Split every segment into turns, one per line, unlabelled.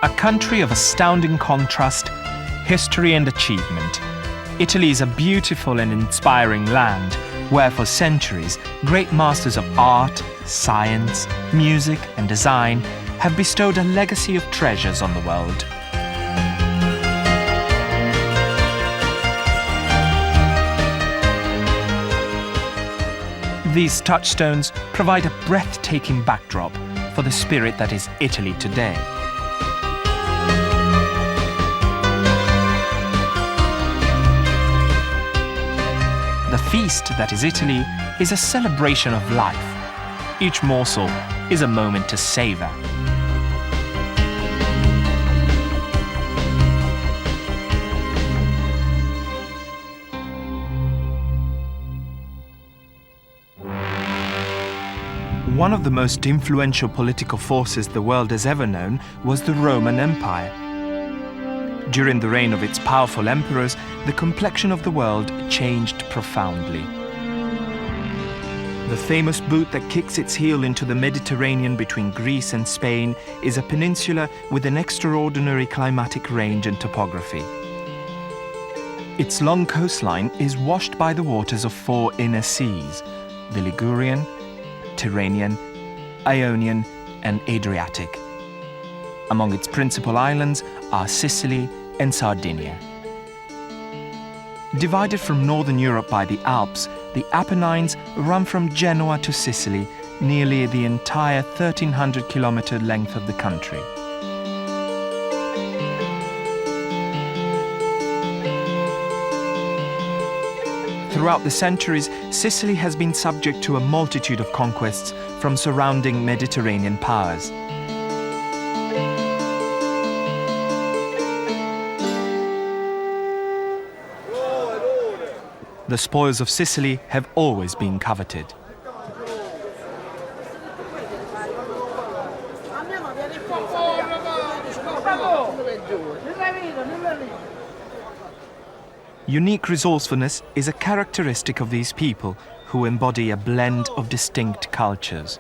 A country of astounding contrast, history and achievement, Italy is a beautiful and inspiring land where for centuries great masters of art, science, music and design have bestowed a legacy of treasures on the world. These touchstones provide a breathtaking backdrop for the spirit that is Italy today. The feast that is Italy is a celebration of life. Each morsel is a moment to savor. One of the most influential political forces the world has ever known was the Roman Empire. During the reign of its powerful emperors, the complexion of the world changed profoundly. The famous boot that kicks its heel into the Mediterranean between Greece and Spain is a peninsula with an extraordinary climatic range and topography. Its long coastline is washed by the waters of four inner seas: the Ligurian, Tyrrhenian, Ionian and Adriatic. Among its principal islands are Sicily and Sardinia. Divided from northern Europe by the Alps, the Apennines run from Genoa to Sicily, nearly the entire 1,300-kilometer length of the country. Throughout the centuries, Sicily has been subject to a multitude of conquests from surrounding Mediterranean powers. The spoils of Sicily have always been coveted. Unique resourcefulness is a characteristic of these people who embody a blend of distinct cultures.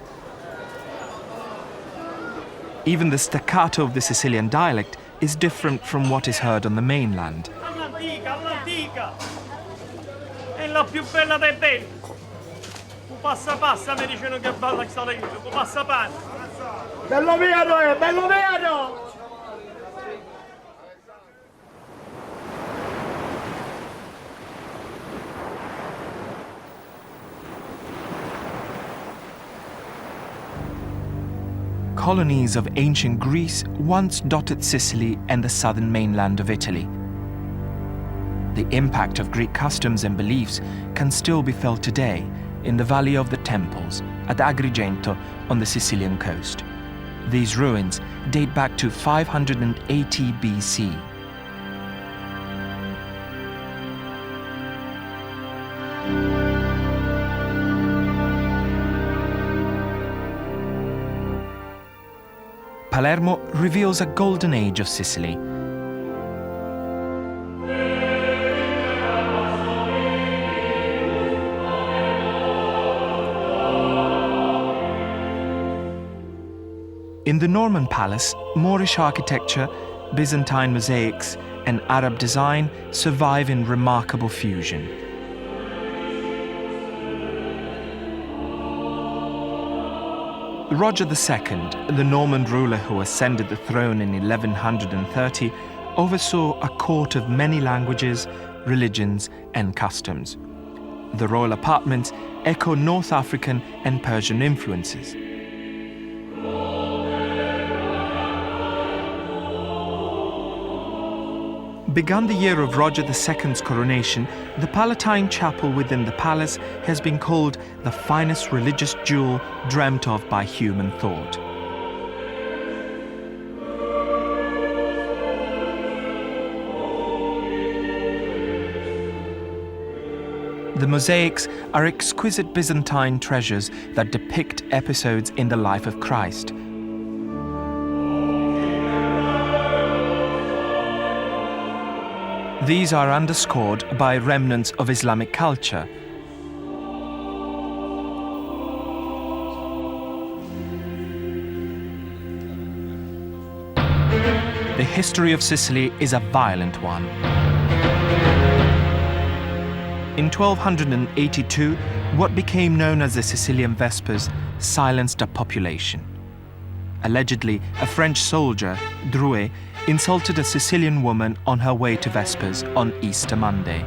Even the staccato of the Sicilian dialect is different from what is heard on the mainland.
È la più bella dei belli. Passa passa mi dicono che balla sta lì. Passa passa. Bello vero, bello vero.
Colonies of ancient Greece once dotted Sicily and the southern mainland of Italy. The impact of Greek customs and beliefs can still be felt today in the Valley of the Temples at Agrigento on the Sicilian coast. These ruins date back to 580 BC. Palermo reveals a golden age of Sicily. In the Norman palace, Moorish architecture, Byzantine mosaics, and Arab design survive in remarkable fusion. Roger II, the Norman ruler who ascended the throne in 1130, oversaw a court of many languages, religions, and customs. The royal apartments echo North African and Persian influences. Begun the year of Roger II's coronation, the Palatine Chapel within the palace has been called the finest religious jewel dreamt of by human thought. The mosaics are exquisite Byzantine treasures that depict episodes in the life of Christ. These are underscored by remnants of Islamic culture. The history of Sicily is a violent one. In 1282, what became known as the Sicilian Vespers silenced a population. Allegedly, a French soldier, Drouet, insulted a Sicilian woman on her way to Vespers on Easter Monday.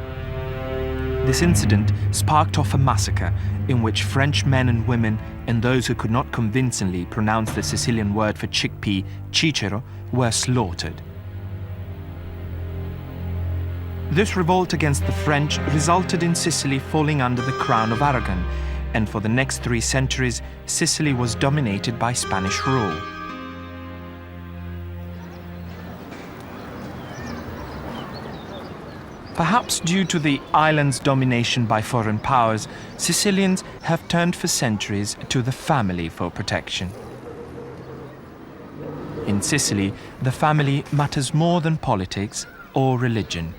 This incident sparked off a massacre in which French men and women and those who could not convincingly pronounce the Sicilian word for chickpea, cicero, were slaughtered. This revolt against the French resulted in Sicily falling under the Crown of Aragon, and for the next 3 centuries, Sicily was dominated by Spanish rule. Perhaps due to the island's domination by foreign powers, Sicilians have turned for centuries to the family for protection. In Sicily, the family matters more than politics or religion.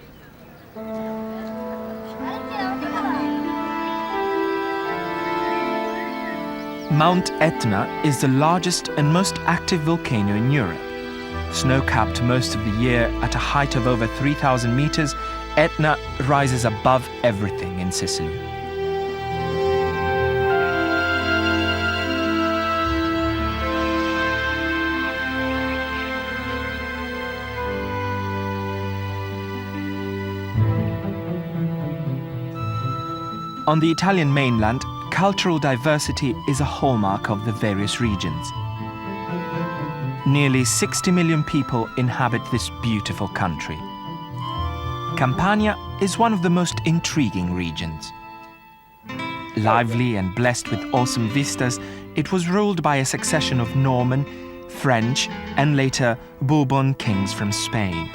Mount Etna is the largest and most active volcano in Europe. Snow-capped most of the year at a height of over 3,000 meters, Etna rises above everything in Sicily. On the Italian mainland, cultural diversity is a hallmark of the various regions. Nearly 60 million people inhabit this beautiful country. Campania is one of the most intriguing regions. Lively and blessed with awesome vistas, it was ruled by a succession of Norman, French, and later Bourbon kings from Spain.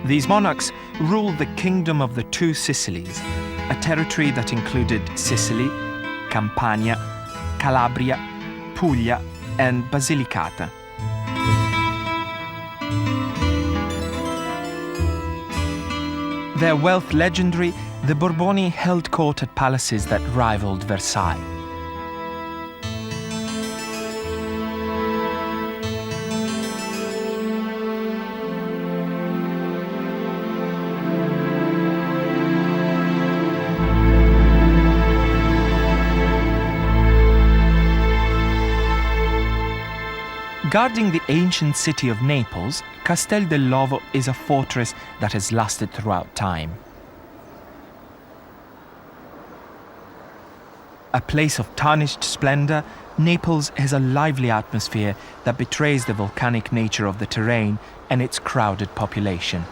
These monarchs ruled the Kingdom of the Two Sicilies, a territory that included Sicily, Campania, Calabria, Puglia, and Basilicata. Their wealth legendary, the Bourboni held court at palaces that rivaled Versailles. Guarding the ancient city of Naples, Castel dell'Ovo is a fortress that has lasted throughout time. A place of tarnished splendor, Naples has a lively atmosphere that betrays the volcanic nature of the terrain and its crowded population.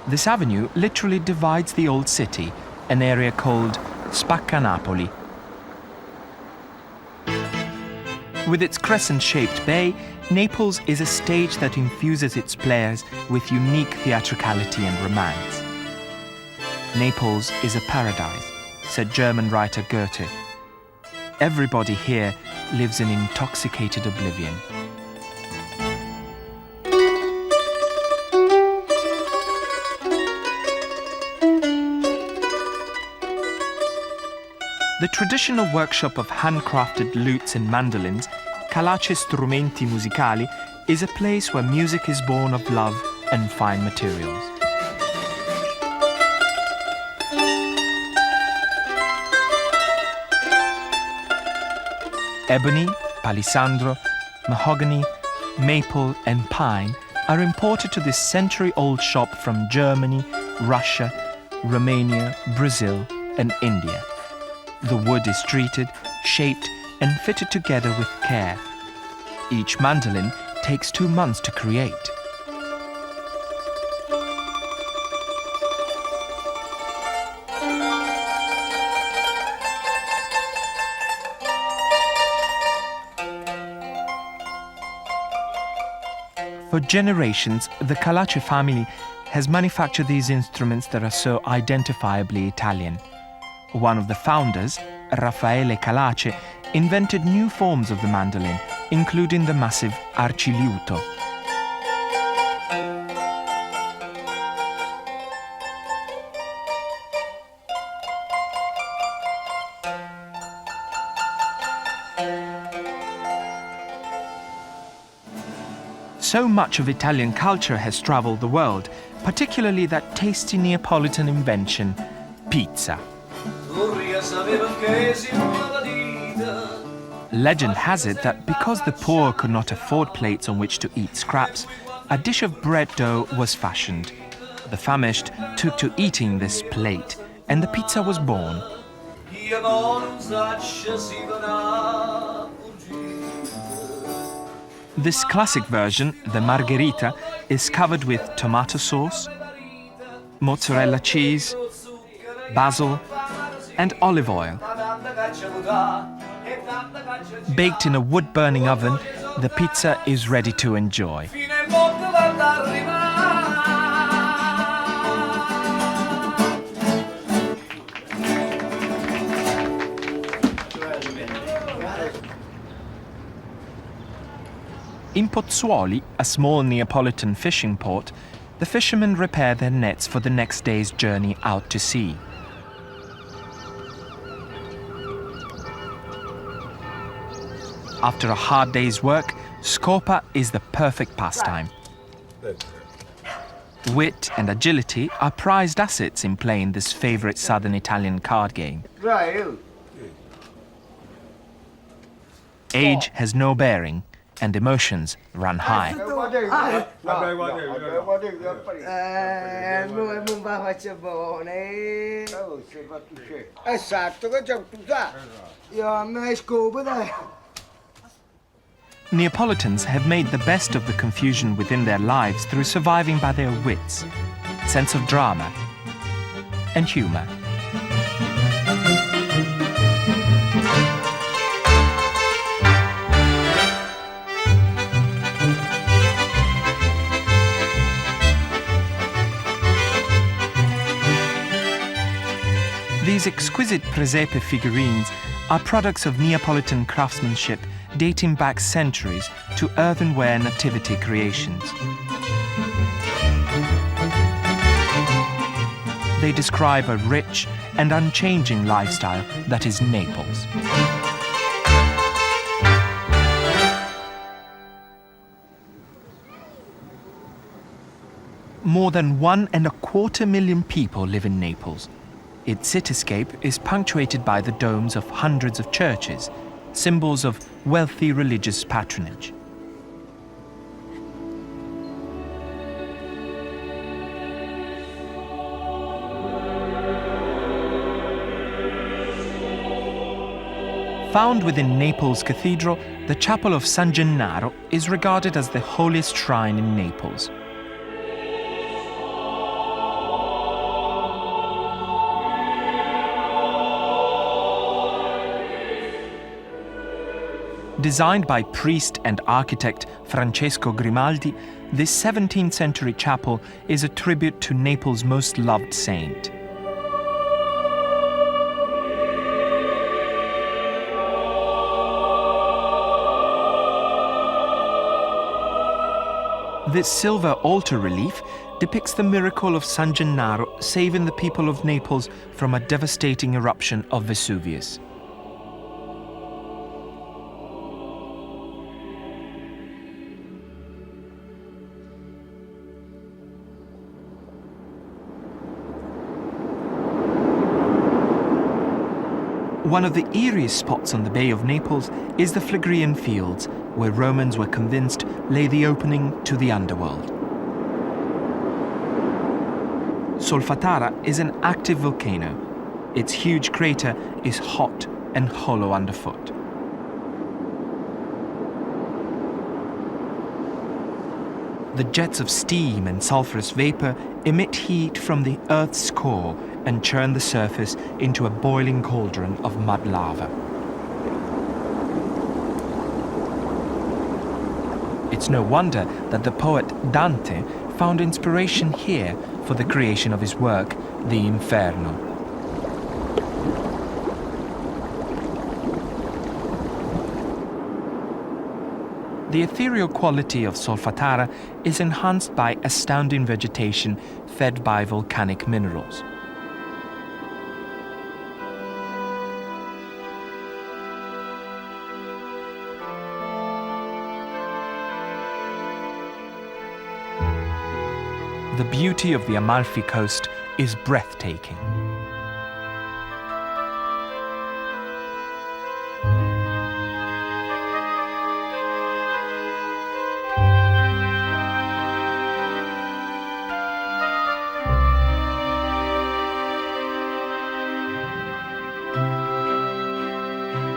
This avenue literally divides the old city, an area called Spaccanapoli. With its crescent-shaped bay, Naples is a stage that infuses its players with unique theatricality and romance. Naples is a paradise, said German writer Goethe. Everybody here lives in intoxicated oblivion. The traditional workshop of handcrafted lutes and mandolins, Calace Strumenti Musicali, is a place where music is born of love and fine materials. Ebony, palisandro, mahogany, maple, and pine are imported to this century-old shop from Germany, Russia, Romania, Brazil, and India. The wood is treated, shaped, and fitted together with care. Each mandolin takes 2 months to create. For generations, the Calace family has manufactured these instruments that are so identifiably Italian. One of the founders, Raffaele Calace, invented new forms of the mandolin, including the massive arciliuto. So much of Italian culture has traveled the world, particularly that tasty Neapolitan invention, pizza. Legend has it that because the poor could not afford plates on which to eat scraps, a dish of bread dough was fashioned. The famished took to eating this plate, and the pizza was born. This classic version, the margherita, is covered with tomato sauce, mozzarella cheese, basil, and olive oil. Baked in a wood-burning oven, the pizza is ready to enjoy. In Pozzuoli, a small Neapolitan fishing port, the fishermen repair their nets for the next day's journey out to sea. After a hard day's work, scopa is the perfect pastime. Wit and agility are prized assets in playing this favorite southern Italian card game. Age has no bearing, and emotions run high. Neapolitans have made the best of the confusion within their lives through surviving by their wits, sense of drama, and humor. These exquisite presepe figurines are products of Neapolitan craftsmanship dating back centuries to earthenware nativity creations. They describe a rich and unchanging lifestyle that is Naples. More than 1.25 million people live in Naples. Its cityscape is punctuated by the domes of hundreds of churches, symbols of wealthy religious patronage. Found within Naples Cathedral, the Chapel of San Gennaro is regarded as the holiest shrine in Naples. Designed by priest and architect Francesco Grimaldi, this 17th century chapel is a tribute to Naples' most loved saint. This silver altar relief depicts the miracle of San Gennaro saving the people of Naples from a devastating eruption of Vesuvius. One of the eeriest spots on the Bay of Naples is the Phlegrean Fields, where Romans were convinced lay the opening to the underworld. Solfatara is an active volcano. Its huge crater is hot and hollow underfoot. The jets of steam and sulfurous vapor emit heat from the Earth's core and churn the surface into a boiling cauldron of mud lava. It's no wonder that the poet Dante found inspiration here for the creation of his work, the Inferno. The ethereal quality of Solfatara is enhanced by astounding vegetation fed by volcanic minerals. the beauty of the Amalfi Coast is breathtaking.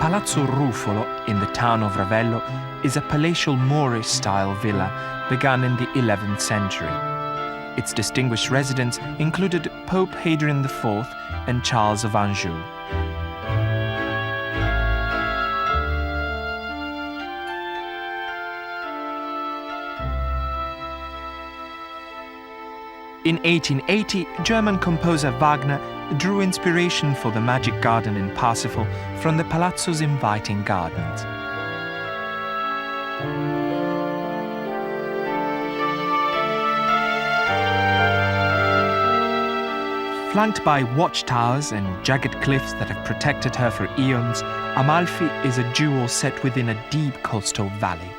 Palazzo Ruffolo, in the town of Ravello, is a palatial Moorish-style villa begun in the 11th century. Its distinguished residents included Pope Hadrian IV and Charles of Anjou. In 1880, German composer Wagner drew inspiration for the Magic Garden in Parsifal from the Palazzo's inviting gardens. Flanked by watchtowers and jagged cliffs that have protected her for eons, Amalfi is a jewel set within a deep coastal valley.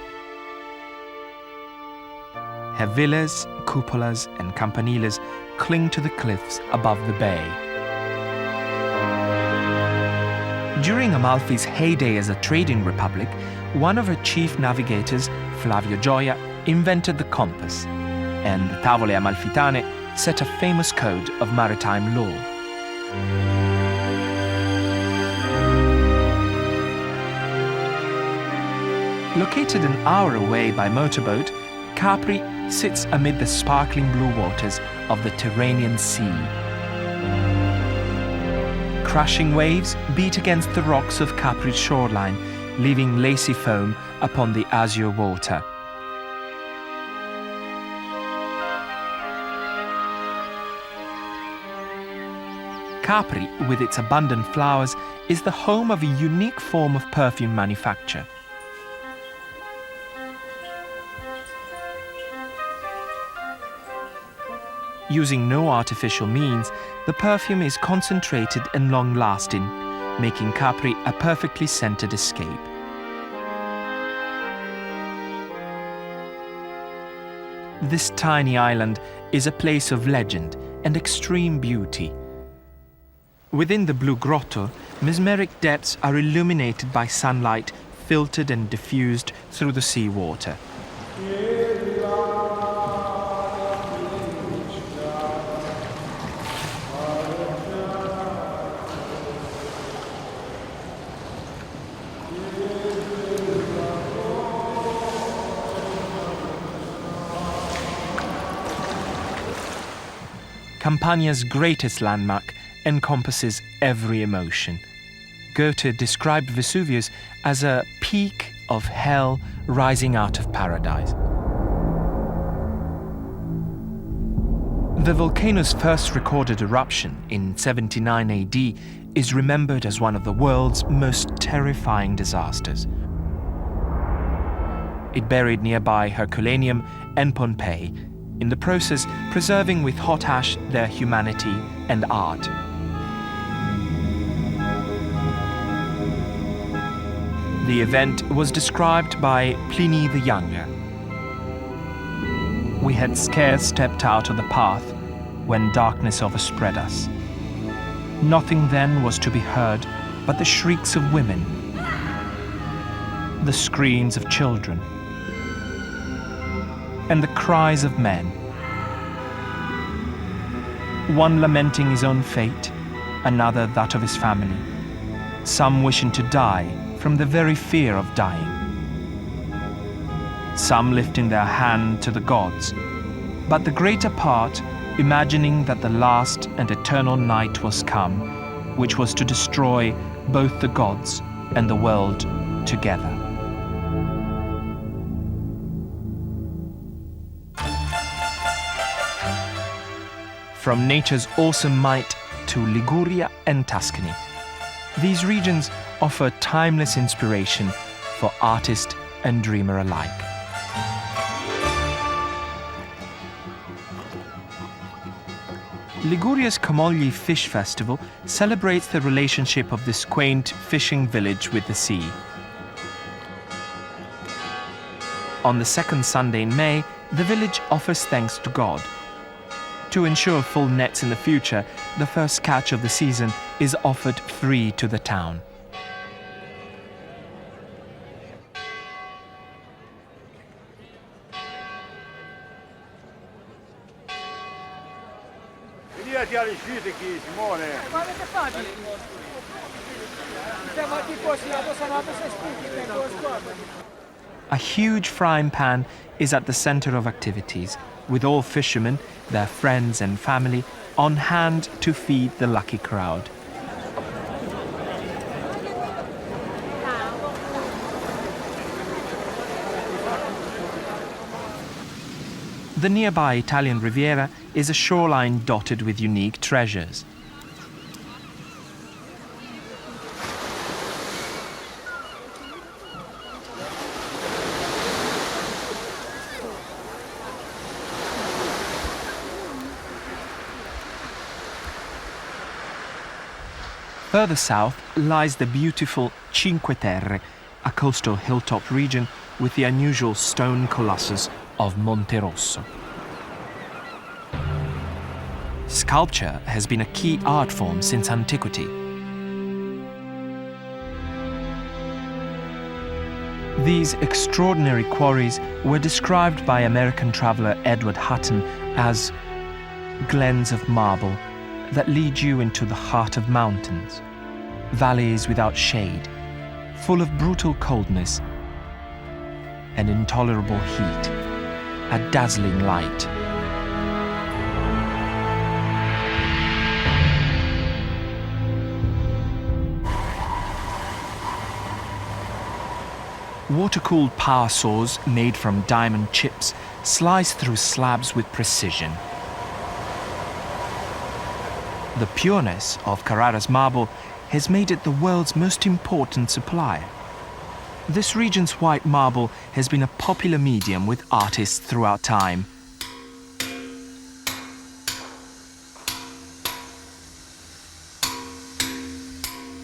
Her villas, cupolas and campaniles cling to the cliffs above the bay. During Amalfi's heyday as a trading republic, one of her chief navigators, Flavio Gioia, invented the compass, and the Tavole Amalfitane set a famous code of maritime law. Located an hour away by motorboat, Capri sits amid the sparkling blue waters of the Tyrrhenian Sea. Crashing waves beat against the rocks of Capri's shoreline, leaving lacy foam upon the azure water. Capri, with its abundant flowers, is the home of a unique form of perfume manufacture. Using no artificial means, the perfume is concentrated and long-lasting, making Capri a perfectly scented escape. This tiny island is a place of legend and extreme beauty. Within the Blue Grotto, mesmeric depths are illuminated by sunlight filtered and diffused through the seawater. Campania's greatest landmark encompasses every emotion. Goethe described Vesuvius as a peak of hell rising out of paradise. The volcano's first recorded eruption in 79 AD is remembered as one of the world's most terrifying disasters. It buried nearby Herculaneum and Pompeii, in the process preserving with hot ash their humanity and art. The event was described by Pliny the Younger. We had scarce stepped out of the path when darkness overspread us. Nothing then was to be heard but the shrieks of women, the screams of children, and the cries of men. One lamenting his own fate, another that of his family, some wishing to die from the very fear of dying. Some lifting their hand to the gods, but the greater part imagining that the last and eternal night was come, which was to destroy both the gods and the world together. From nature's awesome might to Liguria and Tuscany, these regions offer timeless inspiration for artist and dreamer alike. Liguria's Camogli Fish Festival celebrates the relationship of this quaint fishing village with the sea. On the second Sunday in May, the village offers thanks to God. To ensure full nets in the future, the first catch of the season is offered free to the town. A huge frying pan is at the center of activities, with all fishermen, their friends and family, on hand to feed the lucky crowd. The nearby Italian Riviera is a shoreline dotted with unique treasures. Further south lies the beautiful Cinque Terre, a coastal hilltop region with the unusual stone colossus of Monte Rosso. Sculpture has been a key art form since antiquity. These extraordinary quarries were described by American traveler Edward Hutton as glens of marble that lead you into the heart of mountains, valleys without shade, full of brutal coldness and intolerable heat, a dazzling light. Water-cooled power saws made from diamond chips slice through slabs with precision. The pureness of Carrara's marble has made it the world's most important supplier. This region's white marble has been a popular medium with artists throughout time.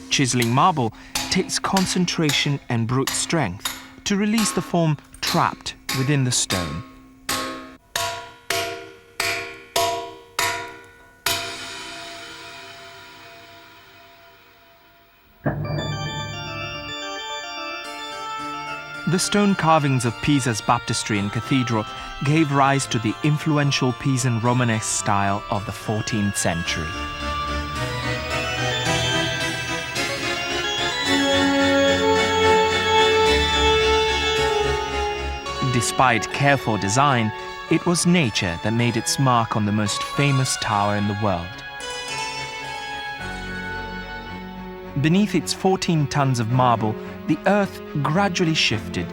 Chiseling marble takes concentration and brute strength to release the form trapped within the stone. The stone carvings of Pisa's baptistry and cathedral gave rise to the influential Pisan Romanesque style of the 14th century. Despite careful design, it was nature that made its mark on the most famous tower in the world. Beneath its 14 tons of marble, the earth gradually shifted,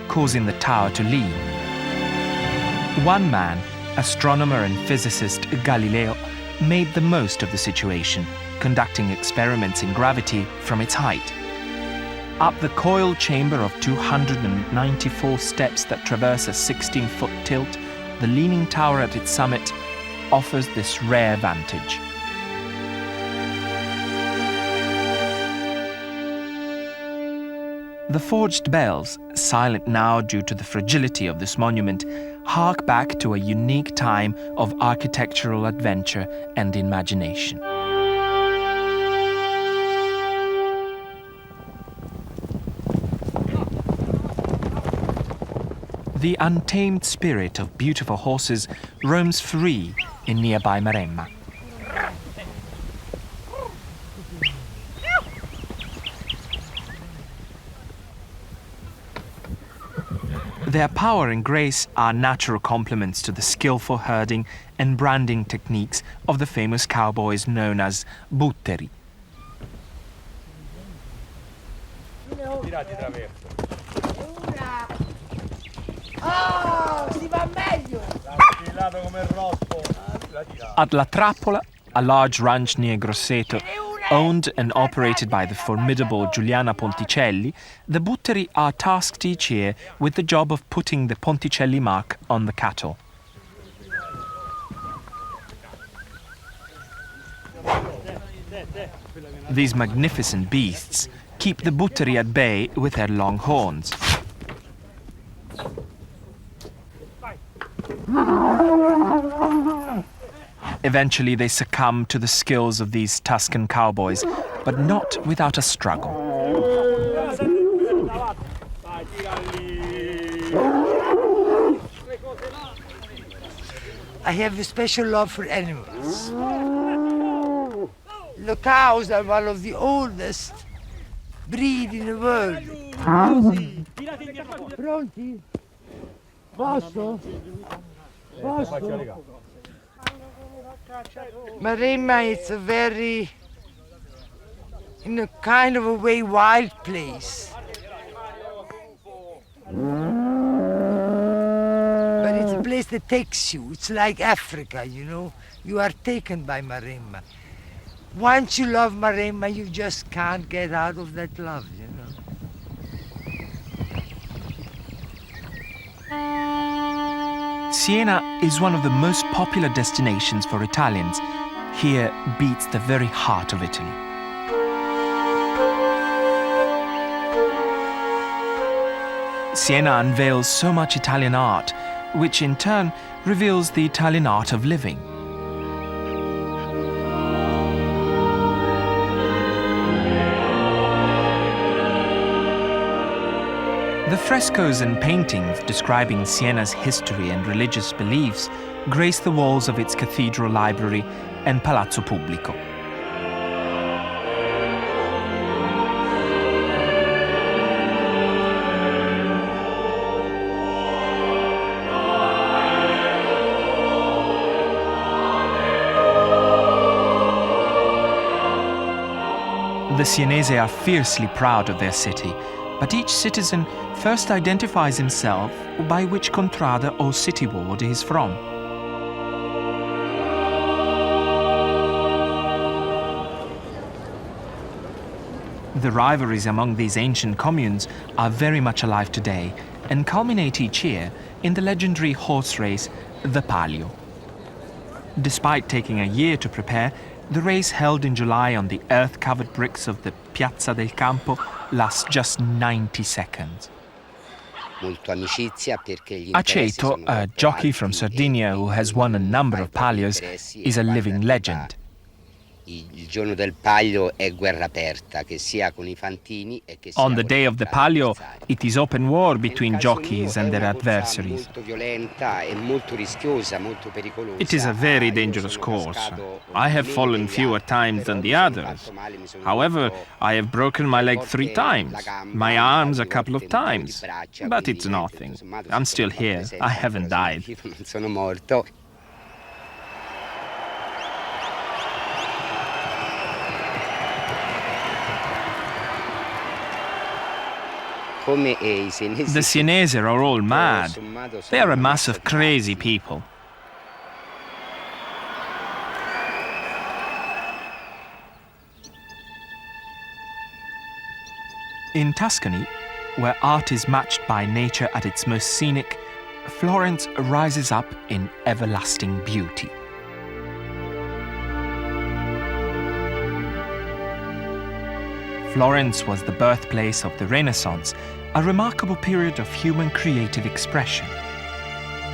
causing the tower to lean. One man, astronomer and physicist Galileo, made the most of the situation, conducting experiments in gravity from its height. Up the coiled chamber of 294 steps that traverse a 16-foot tilt, the leaning tower at its summit offers this rare vantage. The forged bells, silent now due to the fragility of this monument, hark back to a unique time of architectural adventure and imagination. The untamed spirit of beautiful horses roams free in nearby Maremma. Their power and grace are natural complements to the skillful herding and branding techniques of the famous cowboys known as butteri. At La Trappola, a large ranch near Grosseto, owned and operated by the formidable Giuliana Ponticelli, the butteri are tasked each year with the job of putting the Ponticelli mark on the cattle. These magnificent beasts keep the butteri at bay with their long horns. Eventually they succumb to the skills of these Tuscan cowboys, but not without a struggle.
I have a special love for animals. The cows are one of the oldest breed in the world. Pronti? Posso? Posso? Maremma is a very, in a kind of a way, wild place. But it's a place that takes you. It's like Africa, you know. You are taken by Maremma. Once you love Maremma, you just can't get out of that love, you know.
Siena is one of the most popular destinations for Italians. Here beats the very heart of Italy. Siena unveils so much Italian art, which in turn reveals the Italian art of living. The frescoes and paintings describing Siena's history and religious beliefs grace the walls of its cathedral library and Palazzo Pubblico. The Sienese are fiercely proud of their city, but each citizen first identifies himself by which contrada or city ward he is from. The rivalries among these ancient communes are very much alive today and culminate each year in the legendary horse race, the Palio. Despite taking a year to prepare, the race held in July on the earth-covered bricks of the Piazza del Campo lasts just 90 seconds. Aceto, a jockey from Sardinia who has won a number of Palios, is a living legend.
On the
day of the Palio, it is open war between jockeys and their adversaries. It is a very dangerous course. I have fallen fewer times than the others. However, I have broken my leg 3 times, my arms a couple of times. But it's nothing. I'm still here. I haven't died. The Sienese are all mad. They are a mass of crazy people. In Tuscany, where art is matched by nature at its most scenic, Florence rises up in everlasting beauty. Florence was the birthplace of the Renaissance, a remarkable period of human creative expression.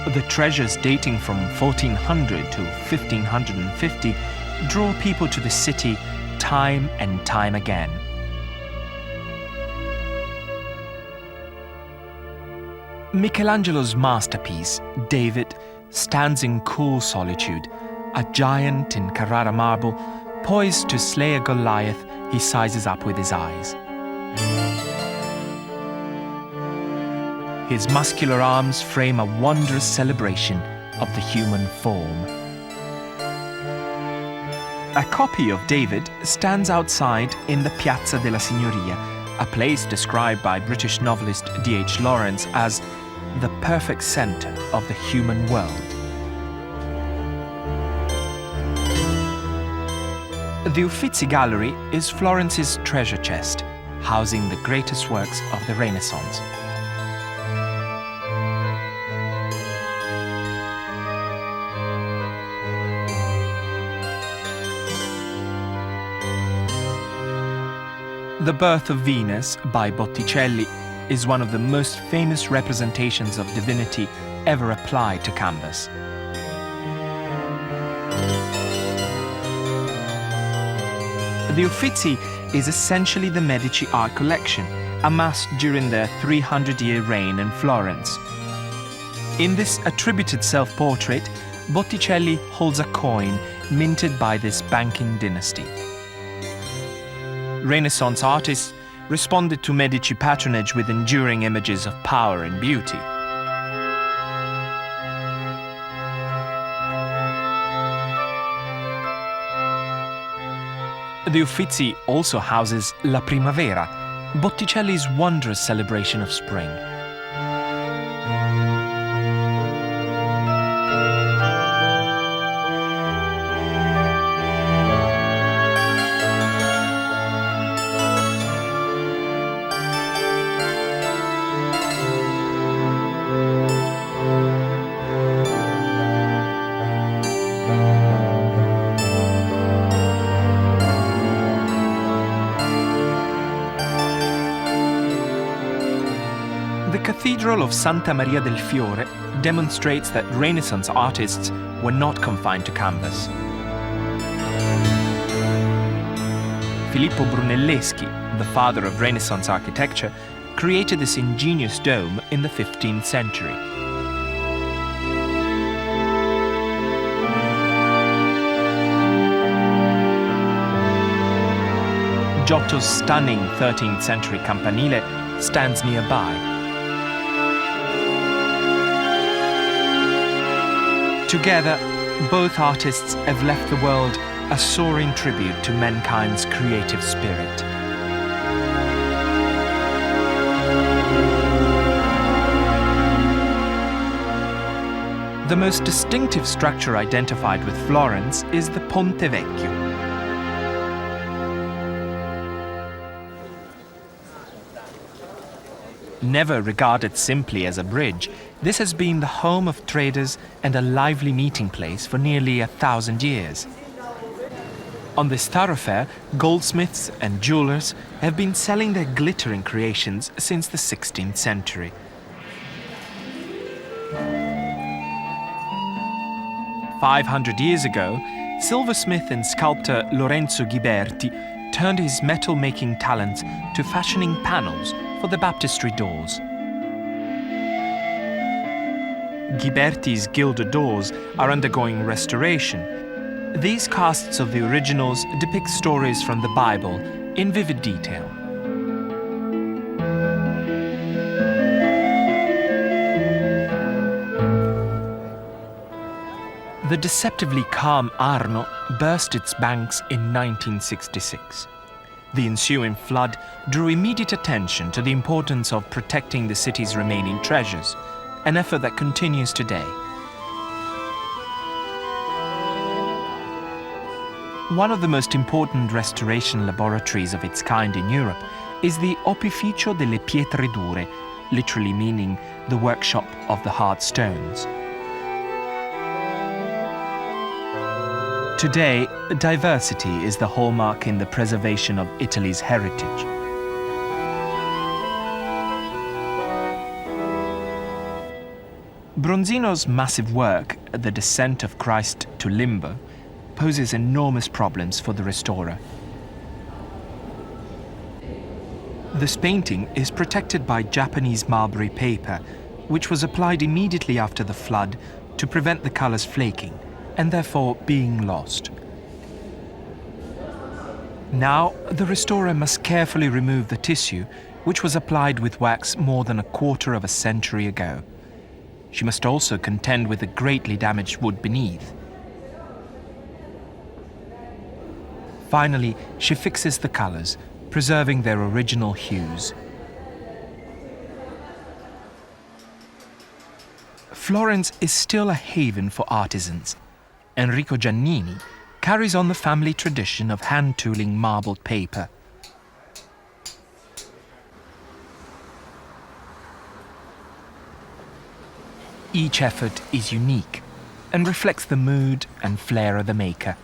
The treasures dating from 1400 to 1550 draw people to the city time and time again. Michelangelo's masterpiece, David, stands in cool solitude, a giant in Carrara marble, poised to slay a Goliath he sizes up with his eyes. His muscular arms frame a wondrous celebration of the human form. A copy of David stands outside in the Piazza della Signoria, a place described by British novelist D.H. Lawrence as the perfect center of the human world. The Uffizi Gallery is Florence's treasure chest, housing the greatest works of the Renaissance. The Birth of Venus by Botticelli is one of the most famous representations of divinity ever applied to canvas. The Uffizi is essentially the Medici art collection, amassed during their 300-year reign in Florence. In this attributed self-portrait, Botticelli holds a coin minted by this banking dynasty. Renaissance artists responded to Medici patronage with enduring images of power and beauty. The Uffizi also houses La Primavera, Botticelli's wondrous celebration of spring. The Cathedral of Santa Maria del Fiore demonstrates that Renaissance artists were not confined to canvas. Filippo Brunelleschi, the father of Renaissance architecture, created this ingenious dome in the 15th century. Giotto's stunning 13th century campanile stands nearby. Together, both artists have left the world a soaring tribute to mankind's creative spirit. The most distinctive structure identified with Florence is the Ponte Vecchio. Never regarded simply as a bridge, this has been the home of traders and a lively meeting place for nearly 1,000 years. On this thoroughfare, goldsmiths and jewelers have been selling their glittering creations since the 16th century. "500 years ago, silversmith and sculptor Lorenzo Ghiberti turned his metal-making talents to fashioning panels for the baptistry doors. Ghiberti's gilded doors are undergoing restoration. These casts of the originals depict stories from the Bible in vivid detail. The deceptively calm Arno burst its banks in 1966. The ensuing flood drew immediate attention to the importance of protecting the city's remaining treasures, an effort that continues today. One of the most important restoration laboratories of its kind in Europe is the Opificio delle Pietre Dure, literally meaning the workshop of the hard stones. Today, diversity is the hallmark in the preservation of Italy's heritage. Bronzino's massive work, The Descent of Christ to Limbo, poses enormous problems for the restorer. This painting is protected by Japanese mulberry paper, which was applied immediately after the flood to prevent the colors flaking and therefore being lost. Now, the restorer must carefully remove the tissue, which was applied with wax more than a quarter of a century ago. She must also contend with the greatly damaged wood beneath. Finally, she fixes the colors, preserving their original hues. Florence is still a haven for artisans. Enrico Giannini carries on the family tradition of hand-tooling marbled paper. Each effort is unique and reflects the mood and flair of the maker.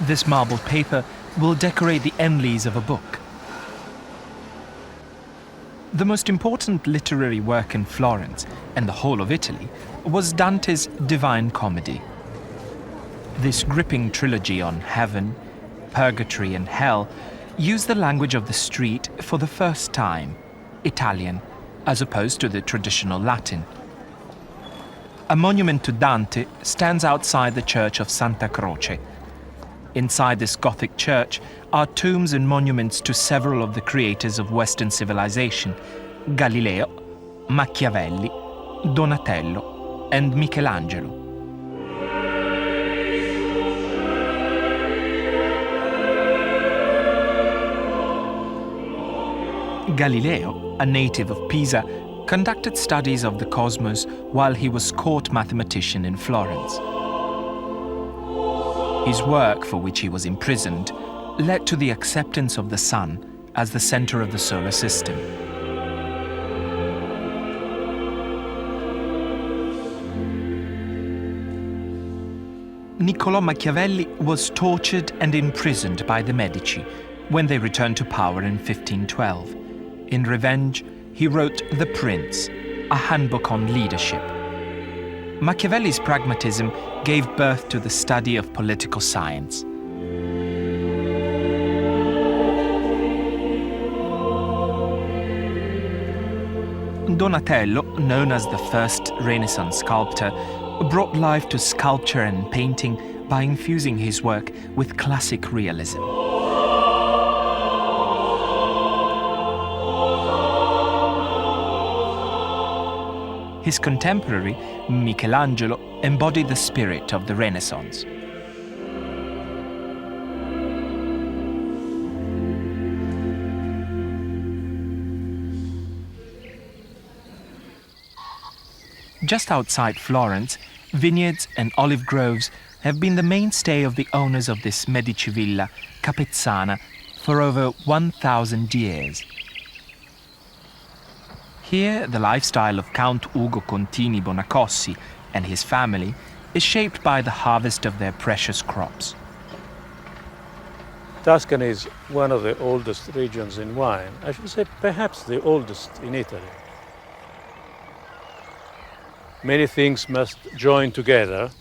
This marbled paper will decorate the end leaves of a book. The most important literary work in Florence and the whole of Italy was Dante's Divine Comedy. This gripping trilogy on heaven, purgatory and hell used the language of the street for the first time, Italian, as opposed to the traditional Latin. A monument to Dante stands outside the church of Santa Croce. Inside this Gothic church are tombs and monuments to several of the creators of Western civilization: Galileo, Machiavelli, Donatello, and Michelangelo. Galileo, a native of Pisa, conducted studies of the cosmos while he was court mathematician in Florence. His work, for which he was imprisoned, led to the acceptance of the Sun as the center of the solar system. Niccolò Machiavelli was tortured and imprisoned by the Medici when they returned to power in 1512. In revenge, he wrote The Prince, a handbook on leadership. Machiavelli's pragmatism gave birth to the study of political science. Donatello, known as the first Renaissance sculptor, brought life to sculpture and painting by infusing his work with classic realism. His contemporary, Michelangelo, embodied the spirit of the Renaissance. Just outside Florence, vineyards and olive groves have been the mainstay of the owners of this Medici villa, Capezzana, for over 1,000 years. Here, the lifestyle of Count Ugo Contini Bonacossi and his family is shaped by the harvest of their precious crops.
Tuscany is one of the oldest regions in wine. I should say perhaps the oldest in Italy. Many things must join together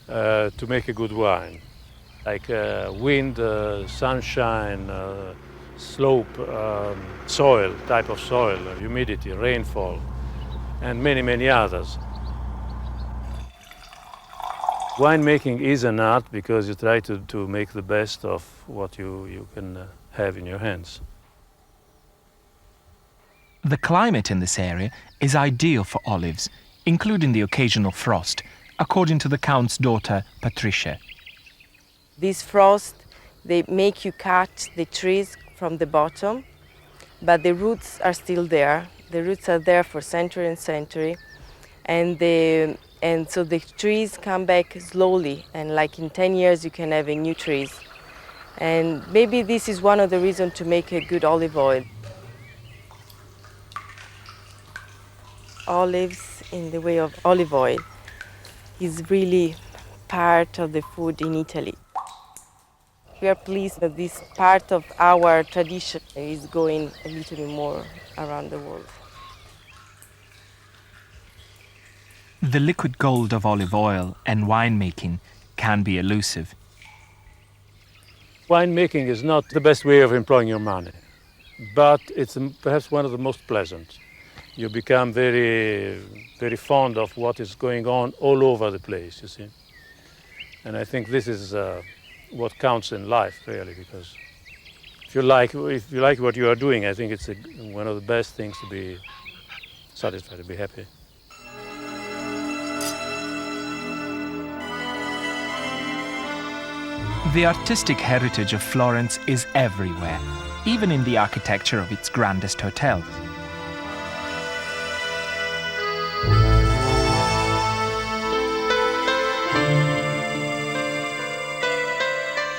to make a good wine, like wind, sunshine, slope, soil, type of soil, humidity, rainfall, and many, many others. Winemaking is an art because you try to make the best of what you can have in your hands.
The climate in this area is ideal for olives, including the occasional frost, according to the Count's daughter, Patricia.
These frosts, they make you cut the trees from the bottom, but the roots are still there. The roots are there for century and century, and so the trees come back slowly, and like in 10 years you can have a new trees. And maybe this is one of the reasons to make a good olive oil. Olives in the way of olive oil is really part of the food in Italy. We are pleased that this part of our tradition is going a little bit more around the world.
The liquid gold of olive oil and winemaking can be elusive.
Winemaking is not the best way of employing your money, but it's perhaps one of the most pleasant. You become very, very fond of what is going on all over the place, you see. And I think this is what counts in life, really, because if you like what you are doing, I think it's one of the best things to be satisfied, to be happy.
The artistic heritage of Florence is everywhere, even in the architecture of its grandest hotels.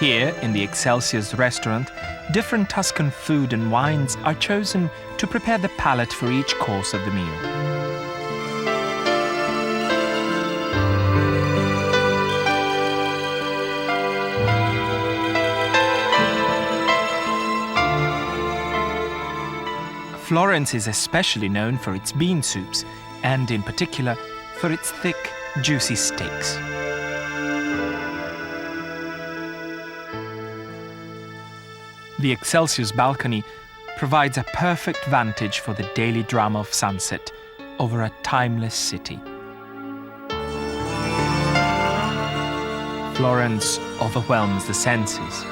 Here, in the Excelsior's restaurant, different Tuscan food and wines are chosen to prepare the palate for each course of the meal. Florence is especially known for its bean soups, and in particular for its thick, juicy steaks. The Excelsior's balcony provides a perfect vantage for the daily drama of sunset over a timeless city. Florence overwhelms the senses.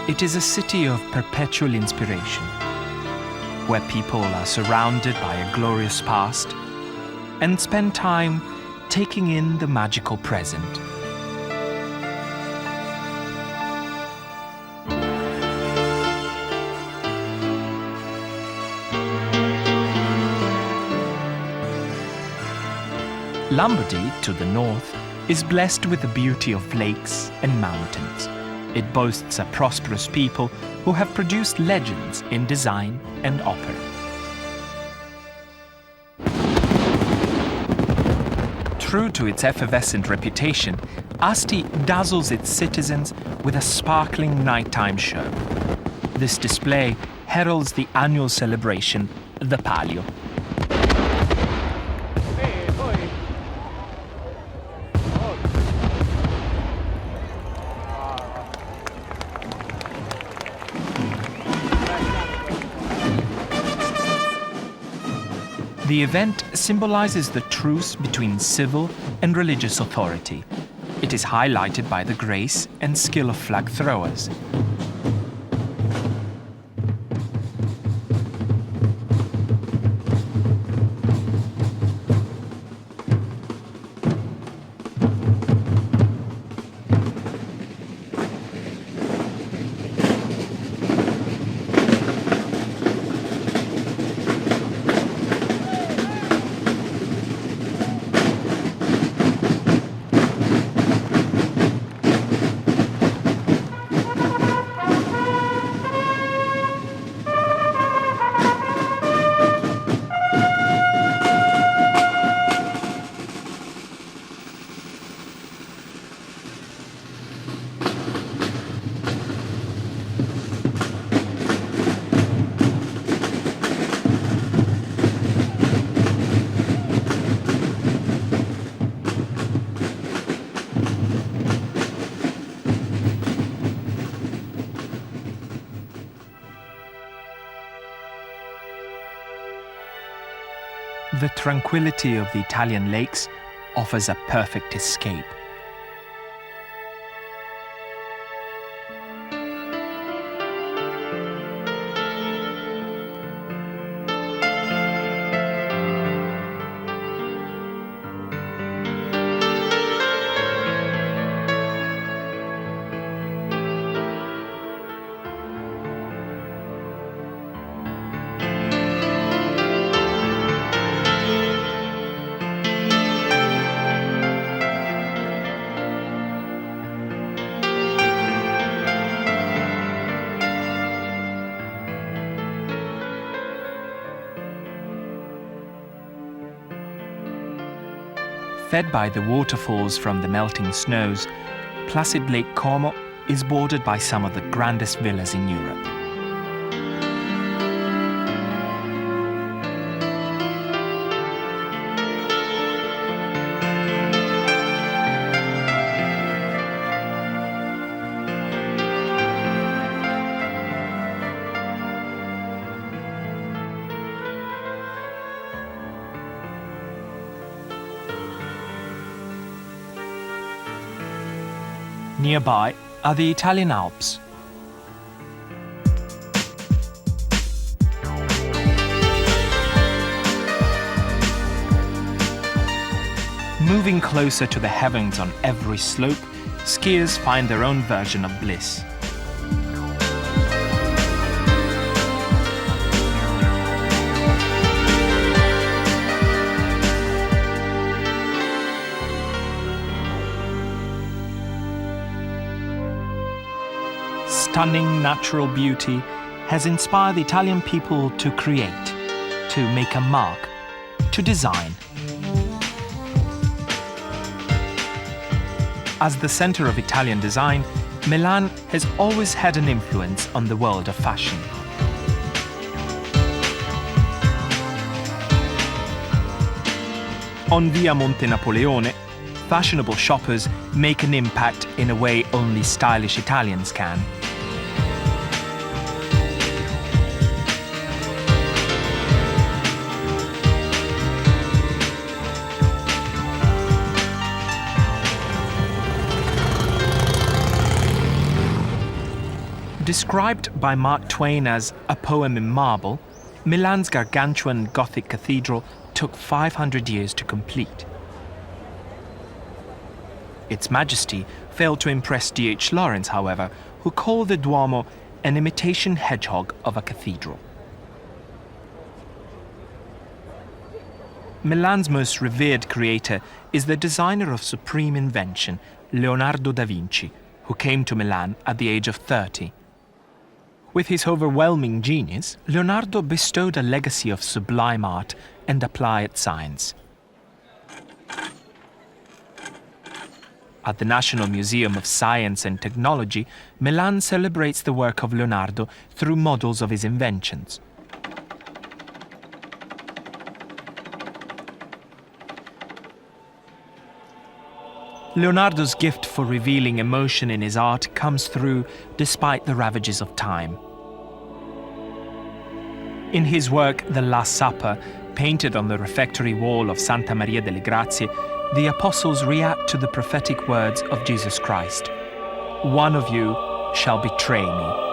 It is a city of perpetual inspiration, where people are surrounded by a glorious past and spend time taking in the magical present. Lombardy, to the north, is blessed with the beauty of lakes and mountains. It boasts a prosperous people who have produced legends in design and opera. True to its effervescent reputation, Asti dazzles its citizens with a sparkling nighttime show. This display heralds the annual celebration, the Palio. The event symbolizes the truce between civil and religious authority. It is highlighted by the grace and skill of flag throwers. The tranquility of the Italian lakes offers a perfect escape. Fed by the waterfalls from the melting snows, placid Lake Como is bordered by some of the grandest villas in Europe. Nearby are the Italian Alps. Moving closer to the heavens on every slope, skiers find their own version of bliss. Stunning natural beauty has inspired the Italian people to create, to make a mark, to design. As the center of Italian design, Milan has always had an influence on the world of fashion. On Via Monte Napoleone, fashionable shoppers make an impact in a way only stylish Italians can. Described by Mark Twain as a poem in marble, Milan's gargantuan Gothic cathedral took 500 years to complete. Its majesty failed to impress D.H. Lawrence, however, who called the Duomo an imitation hedgehog of a cathedral. Milan's most revered creator is the designer of supreme invention, Leonardo da Vinci, who came to Milan at the age of 30. With his overwhelming genius, Leonardo bestowed a legacy of sublime art and applied science. At the National Museum of Science and Technology, Milan celebrates the work of Leonardo through models of his inventions. Leonardo's gift for revealing emotion in his art comes through despite the ravages of time. In his work, The Last Supper, painted on the refectory wall of Santa Maria delle Grazie, the apostles react to the prophetic words of Jesus Christ. "One of you shall betray me."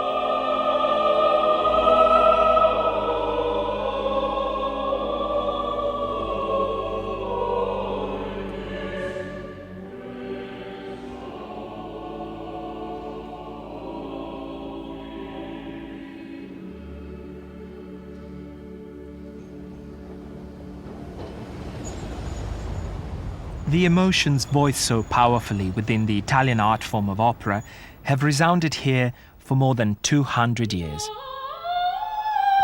The emotions voiced so powerfully within the Italian art form of opera have resounded here for more than 200 years.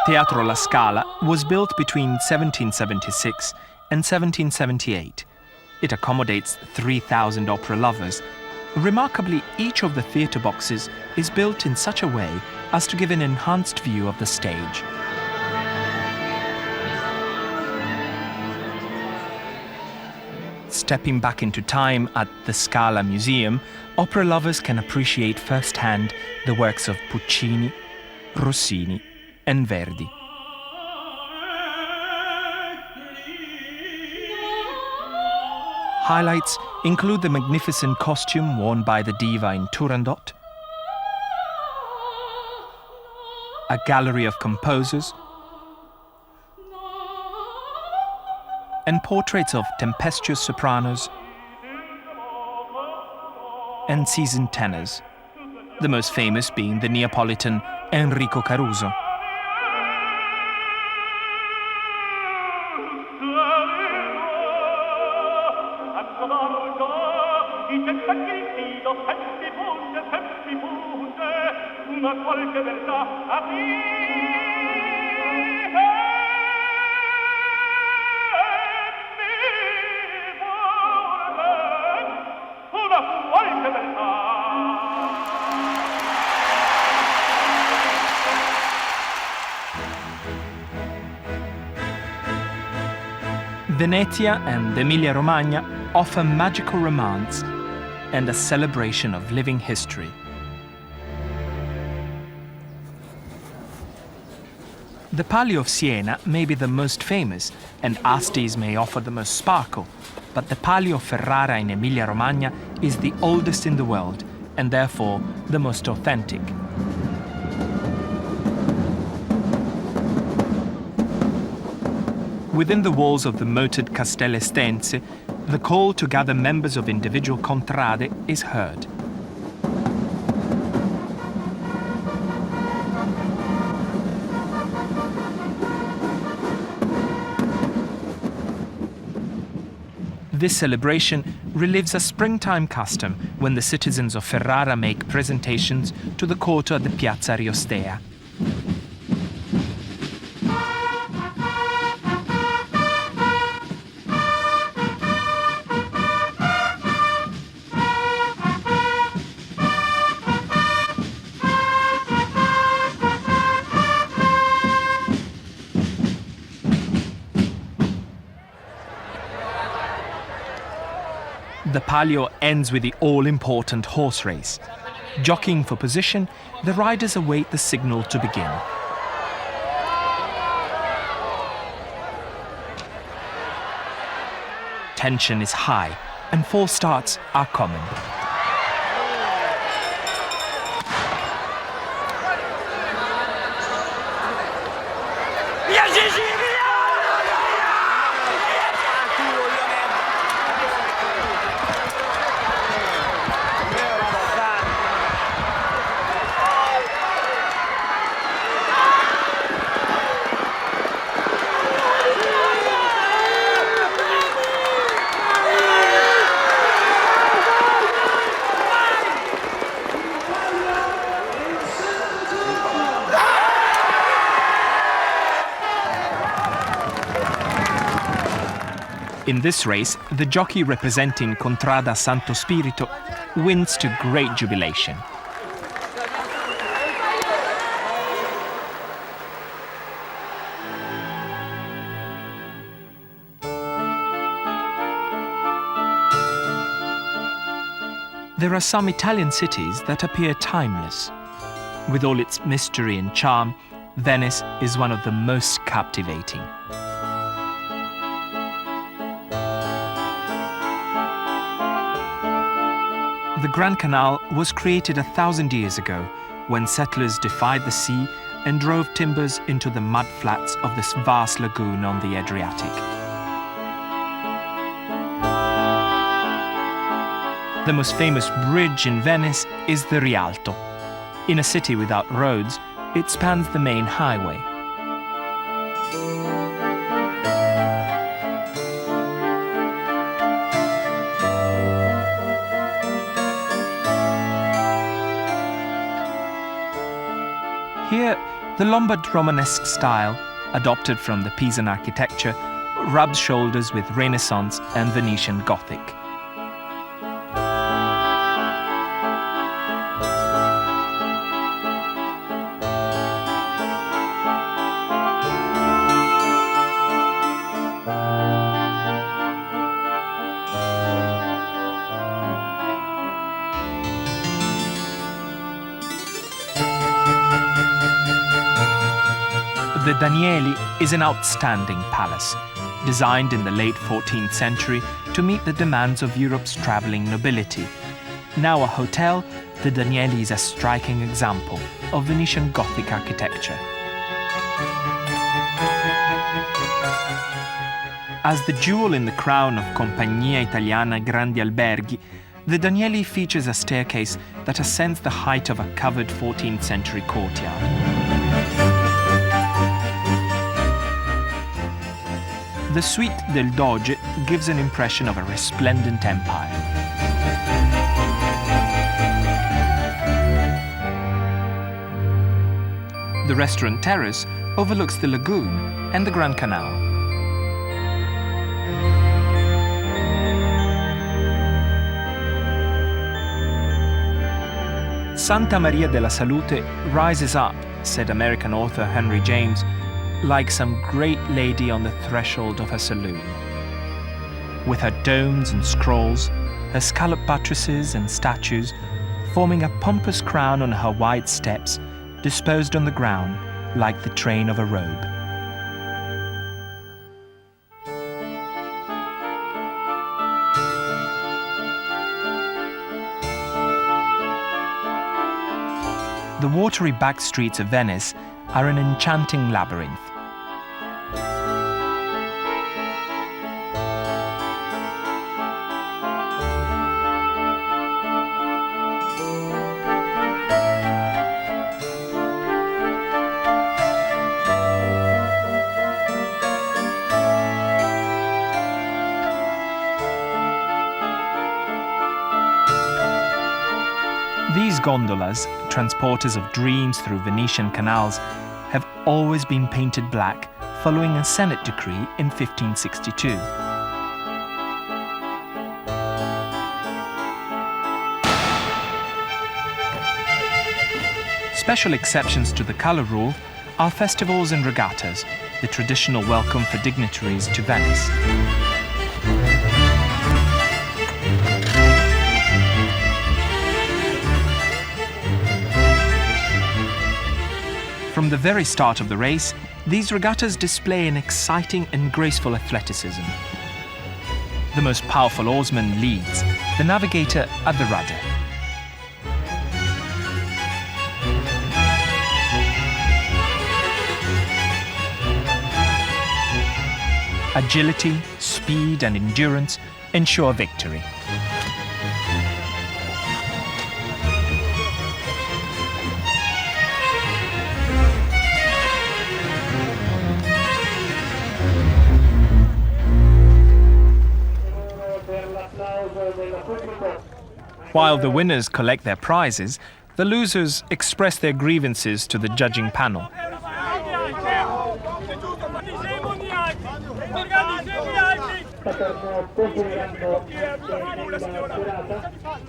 Teatro La Scala was built between 1776 and 1778. It accommodates 3,000 opera lovers. Remarkably, each of the theatre boxes is built in such a way as to give an enhanced view of the stage. Stepping back into time at the Scala Museum, opera lovers can appreciate firsthand the works of Puccini, Rossini, and Verdi. Highlights include the magnificent costume worn by the diva in Turandot, a gallery of composers, and portraits of tempestuous sopranos and seasoned tenors, the most famous being the Neapolitan Enrico Caruso. Venezia and Emilia-Romagna offer magical romance and a celebration of living history. The Palio of Siena may be the most famous, and Asti's may offer the most sparkle, but the Palio Ferrara in Emilia-Romagna is the oldest in the world, and therefore the most authentic. Within the walls of the moated Castel Estense, the call to gather members of individual contrade is heard. This celebration relives a springtime custom when the citizens of Ferrara make presentations to the court at the Piazza Riostea. The palio ends with the all-important horse race. Jockeying for position, the riders await the signal to begin. Tension is high, and false starts are common. In this race, the jockey representing Contrada Santo Spirito wins to great jubilation. There are some Italian cities that appear timeless. With all its mystery and charm, Venice is one of the most captivating. The Grand Canal was created 1,000 years ago when settlers defied the sea and drove timbers into the mud flats of this vast lagoon on the Adriatic. The most famous bridge in Venice is the Rialto. In a city without roads, it spans the main highway. Here, the Lombard Romanesque style, adopted from the Pisan architecture, rubs shoulders with Renaissance and Venetian Gothic. The Danieli is an outstanding palace, designed in the late 14th century to meet the demands of Europe's traveling nobility. Now a hotel, the Danieli is a striking example of Venetian Gothic architecture. As the jewel in the crown of Compagnia Italiana Grandi Alberghi, the Danieli features a staircase that ascends the height of a covered 14th century courtyard. The suite del Doge gives an impression of a resplendent empire. The restaurant terrace overlooks the lagoon and the Grand Canal. Santa Maria della Salute rises up, said American author Henry James, like some great lady on the threshold of her saloon. With her domes and scrolls, her scalloped buttresses and statues, forming a pompous crown on her wide steps, disposed on the ground like the train of a robe. The watery back streets of Venice are an enchanting labyrinth. These gondolas, transporters of dreams through Venetian canals, have always been painted black following a Senate decree in 1562. Special exceptions to the color rule are festivals and regattas, the traditional welcome for dignitaries to Venice. From the very start of the race, these regattas display an exciting and graceful athleticism. The most powerful oarsman leads, the navigator at the rudder. Agility, speed, and endurance ensure victory. While the winners collect their prizes, the losers express their grievances to the judging panel.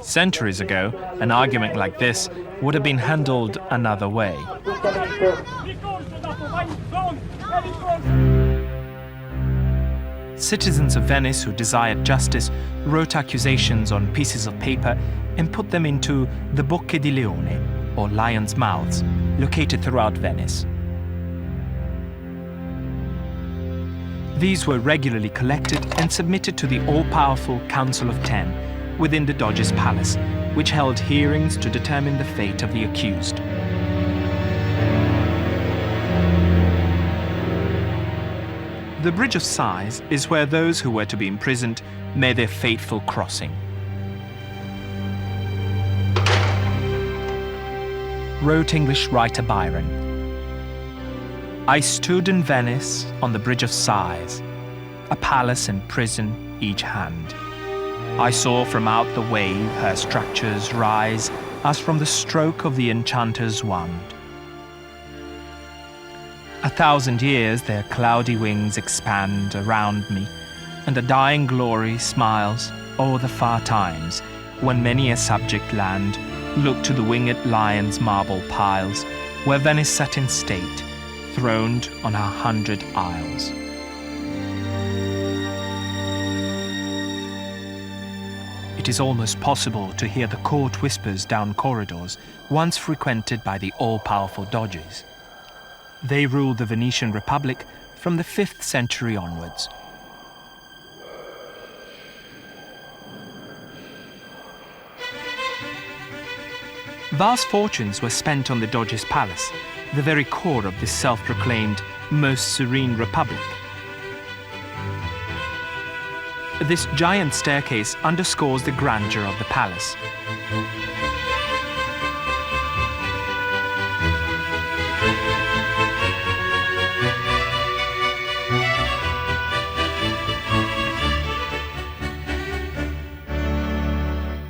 Centuries ago, an argument like this would have been handled another way. Citizens of Venice who desired justice wrote accusations on pieces of paper and put them into the bocche di leone, or lions' mouths, located throughout Venice. These were regularly collected and submitted to the all-powerful Council of Ten within the Doge's palace, which held hearings to determine the fate of the accused. The Bridge of Sighs is where those who were to be imprisoned made their fateful crossing. Wrote English writer Byron, "I stood in Venice on the Bridge of Sighs, a palace and prison each hand. I saw from out the wave her structures rise as from the stroke of the enchanter's wand. 1,000 years their cloudy wings expand around me, and a dying glory smiles o'er the far times when many a subject land looked to the winged lion's marble piles, where Venice sat in state, throned on her 100 isles." It is almost possible to hear the court whispers down corridors once frequented by the all-powerful Doges. They ruled the Venetian Republic from the 5th century onwards. Vast fortunes were spent on the Doge's palace, the very core of this self-proclaimed most serene republic. This giant staircase underscores the grandeur of the palace.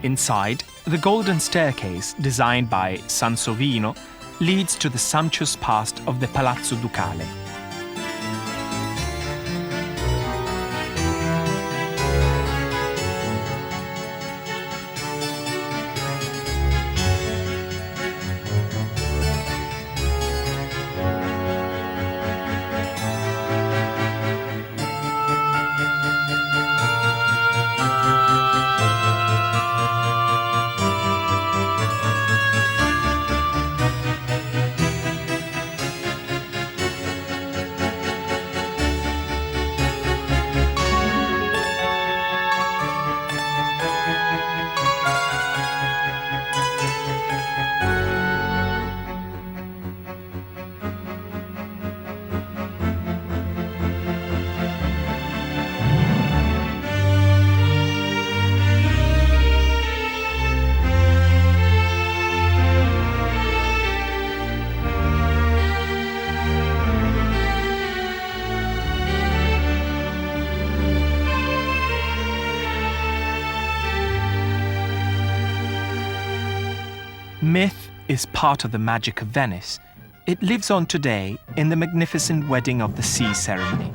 Inside, the golden staircase, designed by Sansovino, leads to the sumptuous past of the Palazzo Ducale. Myth is part of the magic of Venice. It lives on today in the magnificent wedding of the sea ceremony.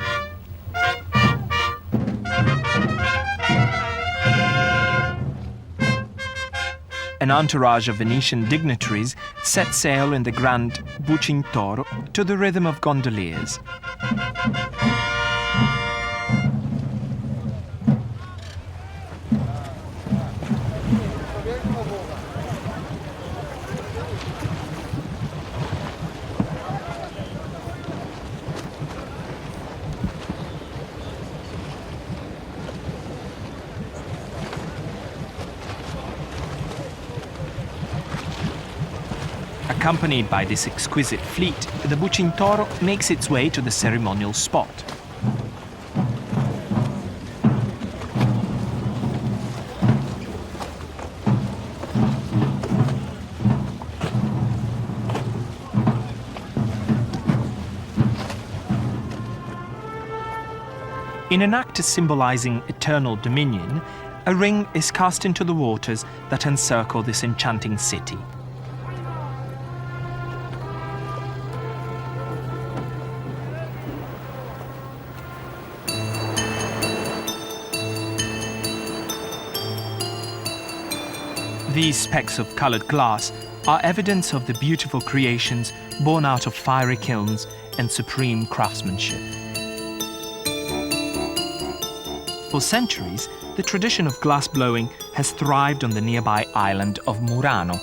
An entourage of Venetian dignitaries set sail in the grand Bucintoro to the rhythm of gondoliers. Accompanied by this exquisite fleet, the Bucintoro makes its way to the ceremonial spot. In an act symbolizing eternal dominion, a ring is cast into the waters that encircle this enchanting city. These specks of colored glass are evidence of the beautiful creations born out of fiery kilns and supreme craftsmanship. For centuries, the tradition of glass blowing has thrived on the nearby island of Murano.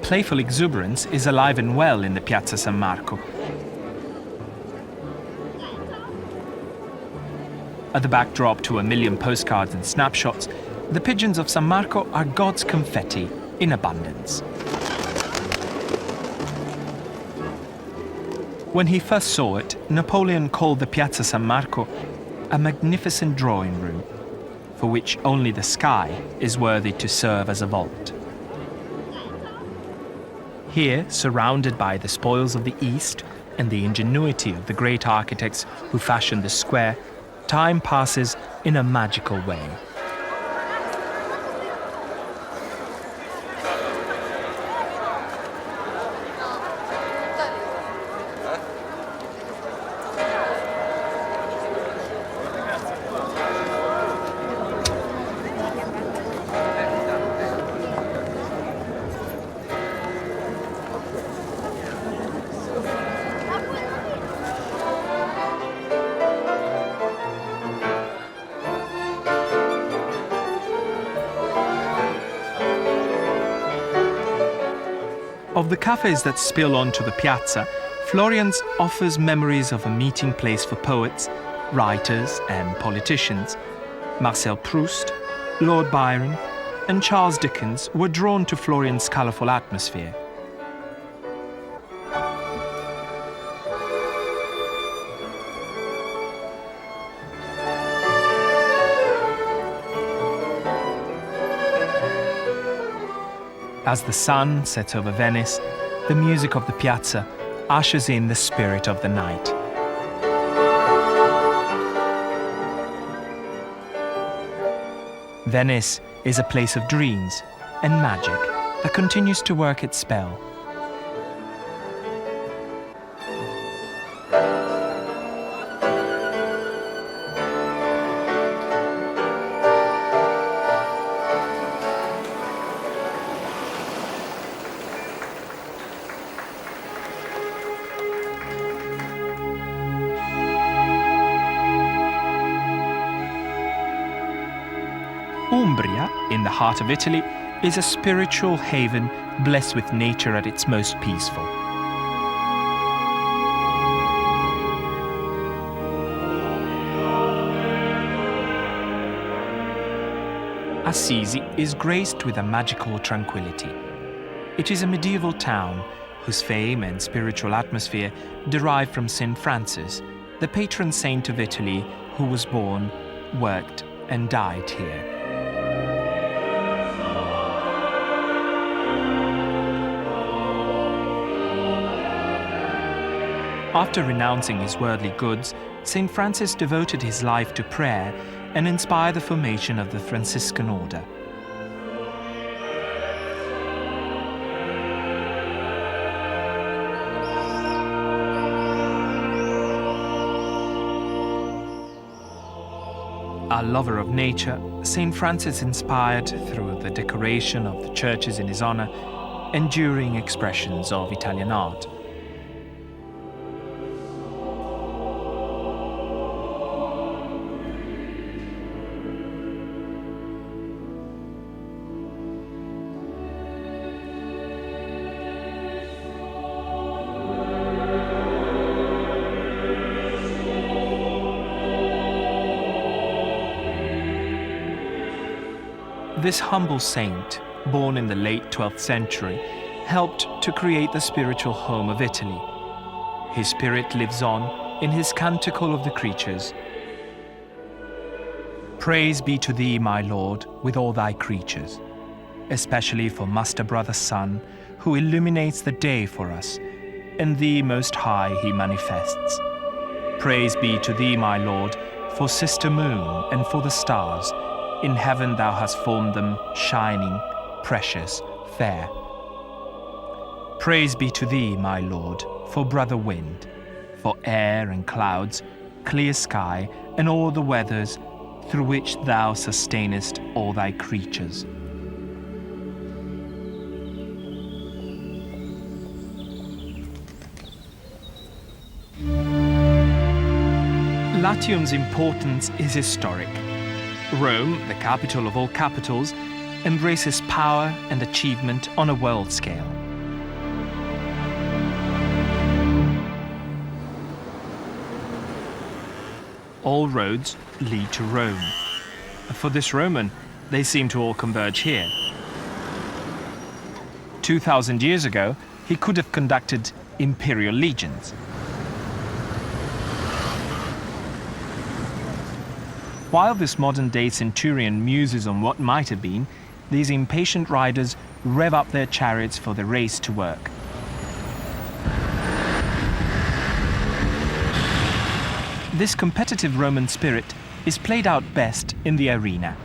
Playful exuberance is alive and well in the Piazza San Marco. At the backdrop to a million postcards and snapshots, the pigeons of San Marco are God's confetti in abundance. When he first saw it, Napoleon called the Piazza San Marco a magnificent drawing room, for which only the sky is worthy to serve as a vault. Here, surrounded by the spoils of the East and the ingenuity of the great architects who fashioned the square, time passes in a magical way. Of the cafes that spill onto the piazza, Florian's offers memories of a meeting place for poets, writers and politicians. Marcel Proust, Lord Byron and Charles Dickens were drawn to Florian's colourful atmosphere. As the sun sets over Venice, the music of the piazza ushers in the spirit of the night. Venice is a place of dreams and magic that continues to work its spell. Umbria, in the heart of Italy, is a spiritual haven blessed with nature at its most peaceful. Assisi is graced with a magical tranquility. It is a medieval town whose fame and spiritual atmosphere derive from St. Francis, the patron saint of Italy, who was born, worked, and died here. After renouncing his worldly goods, St. Francis devoted his life to prayer and inspired the formation of the Franciscan order. A lover of nature, St. Francis inspired, through the decoration of the churches in his honor, enduring expressions of Italian art. This humble saint, born in the late 12th century, helped to create the spiritual home of Italy. His spirit lives on in his Canticle of the Creatures. Praise be to thee, my Lord, with all thy creatures, especially for Master Brother Sun, who illuminates the day for us, and thee most high he manifests. Praise be to thee, my Lord, for Sister Moon and for the stars. In heaven thou hast formed them, shining, precious, fair. Praise be to thee, my Lord, for Brother Wind, for air and clouds, clear sky, and all the weathers through which thou sustainest all thy creatures. Latium's importance is historic. Rome, the capital of all capitals, embraces power and achievement on a world scale. All roads lead to Rome. For this Roman, they seem to all converge here. 2,000 years ago, he could have conducted imperial legions. While this modern-day centurion muses on what might have been, these impatient riders rev up their chariots for the race to work. This competitive Roman spirit is played out best in the arena.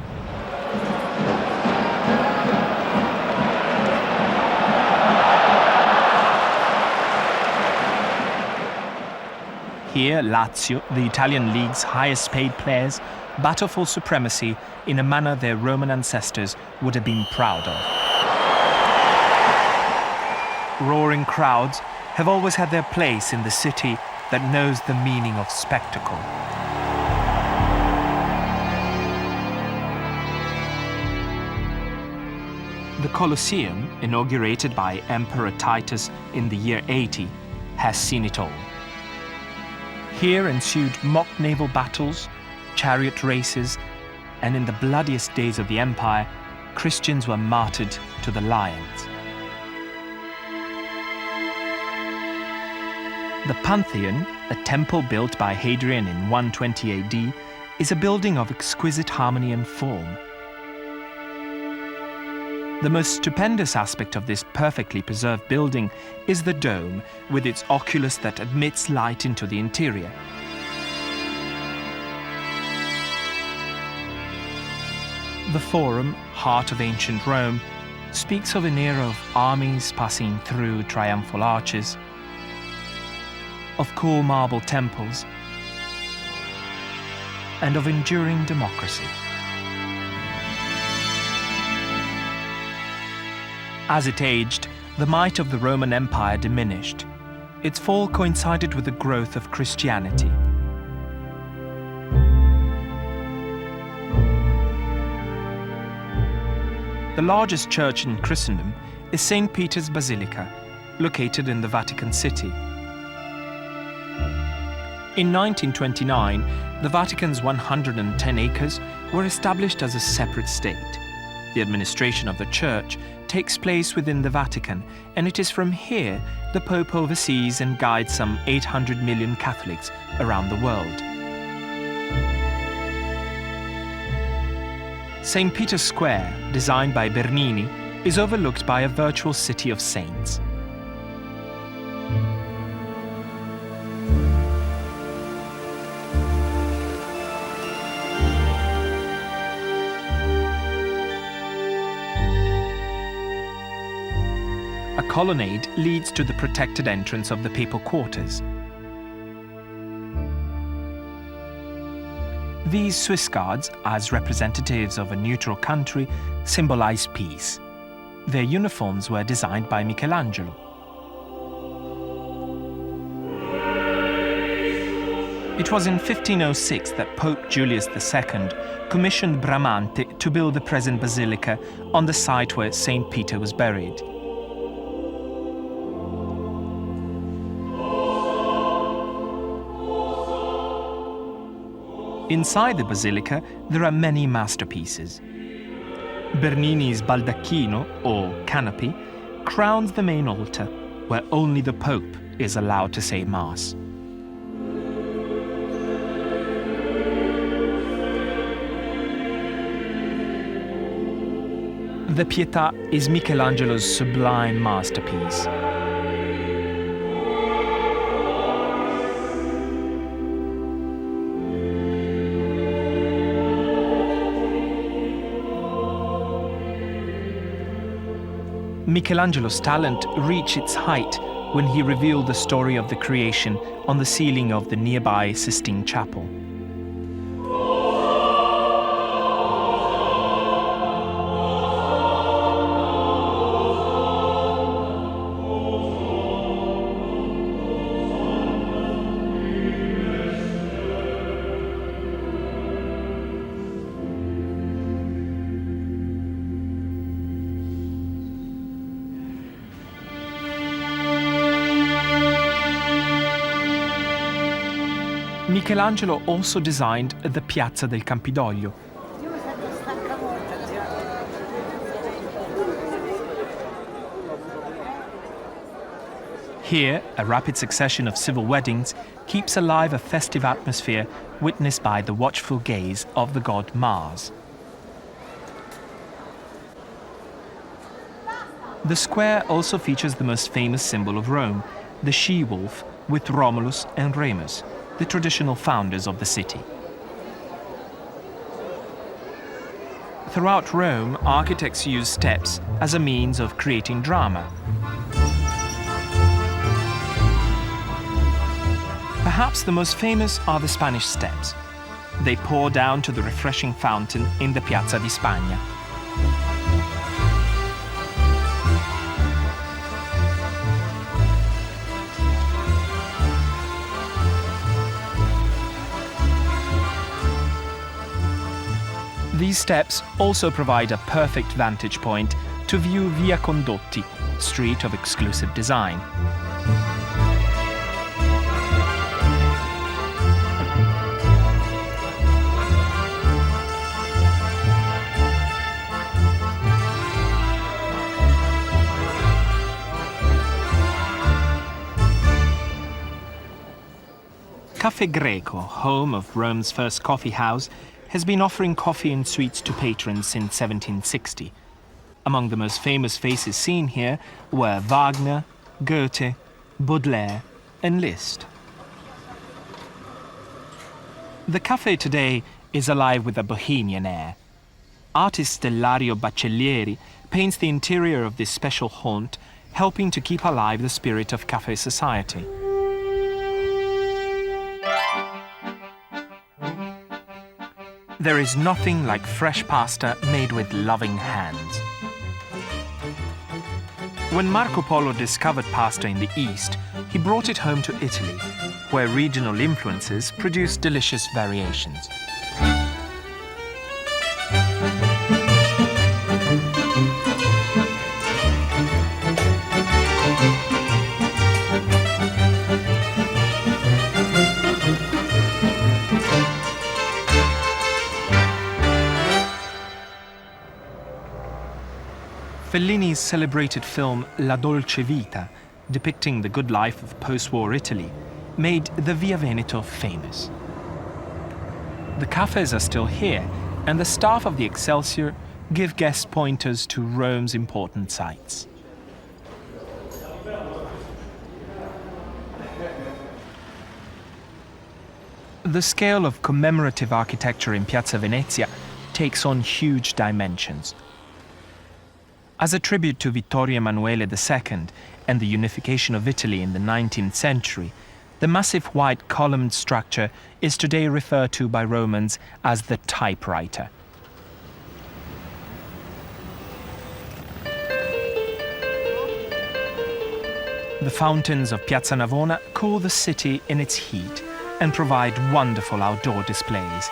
Here, Lazio, the Italian league's highest paid players, battle for supremacy in a manner their Roman ancestors would have been proud of. Roaring crowds have always had their place in the city that knows the meaning of spectacle. The Colosseum, inaugurated by Emperor Titus in the year 80, has seen it all. Here ensued mock naval battles, chariot races, and in the bloodiest days of the empire, Christians were martyred to the lions. The Pantheon, a temple built by Hadrian in 120 AD, is a building of exquisite harmony and form. The most stupendous aspect of this perfectly preserved building is the dome, with its oculus that admits light into the interior. The Forum, heart of ancient Rome, speaks of an era of armies passing through triumphal arches, of cool marble temples, and of enduring democracy. As it aged, the might of the Roman Empire diminished. Its fall coincided with the growth of Christianity. The largest church in Christendom is St. Peter's Basilica, located in the Vatican City. In 1929, the Vatican's 110 acres were established as a separate state. The administration of the church takes place within the Vatican, and it is from here the Pope oversees and guides some 800 million Catholics around the world. St. Peter's Square, designed by Bernini, is overlooked by a virtual city of saints. A colonnade leads to the protected entrance of the papal quarters. These Swiss guards, as representatives of a neutral country, symbolize peace. Their uniforms were designed by Michelangelo. It was in 1506 that Pope Julius II commissioned Bramante to build the present basilica on the site where St. Peter was buried. Inside the basilica, there are many masterpieces. Bernini's baldacchino, or canopy, crowns the main altar, where only the Pope is allowed to say Mass. The Pietà is Michelangelo's sublime masterpiece. Michelangelo's talent reached its height when he revealed the story of the creation on the ceiling of the nearby Sistine Chapel. Michelangelo also designed the Piazza del Campidoglio. Here, a rapid succession of civil weddings keeps alive a festive atmosphere witnessed by the watchful gaze of the god Mars. The square also features the most famous symbol of Rome, the she-wolf with Romulus and Remus, the traditional founders of the city. Throughout Rome, architects use steps as a means of creating drama. Perhaps the most famous are the Spanish steps. They pour down to the refreshing fountain in the Piazza di Spagna. These steps also provide a perfect vantage point to view Via Condotti, street of exclusive design. Caffè Greco, home of Rome's first coffee house, has been offering coffee and sweets to patrons since 1760. Among the most famous faces seen here were Wagner, Goethe, Baudelaire, and Liszt. The cafe today is alive with a bohemian air. Artist Stellario Baccellieri paints the interior of this special haunt, helping to keep alive the spirit of cafe society. There is nothing like fresh pasta made with loving hands. When Marco Polo discovered pasta in the East, he brought it home to Italy, where regional influences produced delicious variations. Fellini's celebrated film La Dolce Vita, depicting the good life of post-war Italy, made the Via Veneto famous. The cafes are still here, and the staff of the Excelsior give guest pointers to Rome's important sites. The scale of commemorative architecture in Piazza Venezia takes on huge dimensions. As a tribute to Vittorio Emanuele II and the unification of Italy in the 19th century, the massive white columned structure is today referred to by Romans as the typewriter. The fountains of Piazza Navona cool the city in its heat and provide wonderful outdoor displays.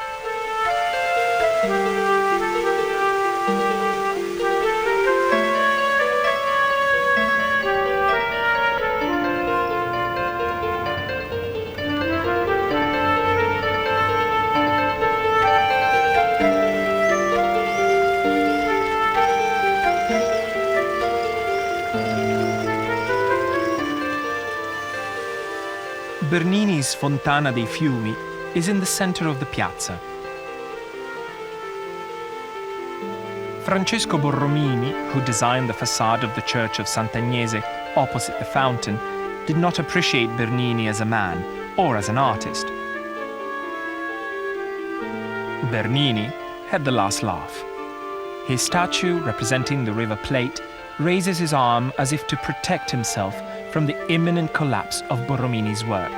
Bernini's Fontana dei Fiumi is in the center of the piazza. Francesco Borromini, who designed the facade of the church of Sant'Agnese opposite the fountain, did not appreciate Bernini as a man or as an artist. Bernini had the last laugh. His statue, representing the River Plate, raises his arm as if to protect himself from the imminent collapse of Borromini's work.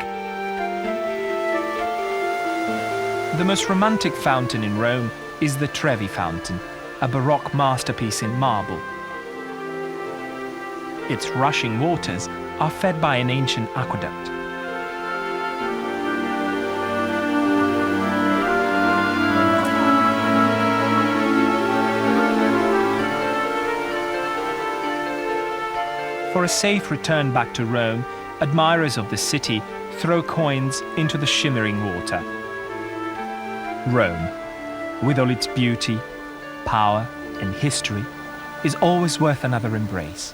The most romantic fountain in Rome is the Trevi Fountain, a Baroque masterpiece in marble. Its rushing waters are fed by an ancient aqueduct. For a safe return back to Rome, admirers of the city throw coins into the shimmering water. Rome, with all its beauty, power, and history, is always worth another embrace.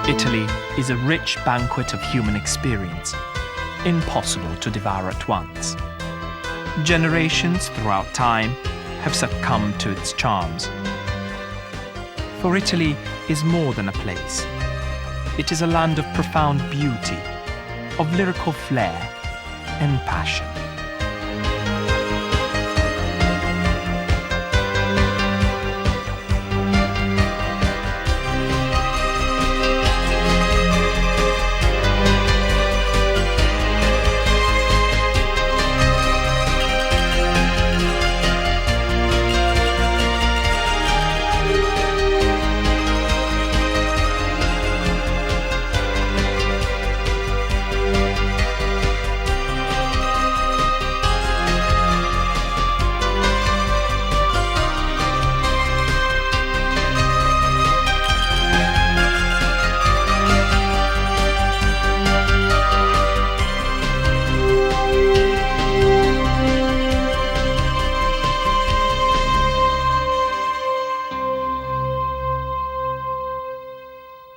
Italy is a rich banquet of human experience, impossible to devour at once. Generations throughout time have succumbed to its charms. For Italy is more than a place. It is a land of profound beauty, of lyrical flair and passion.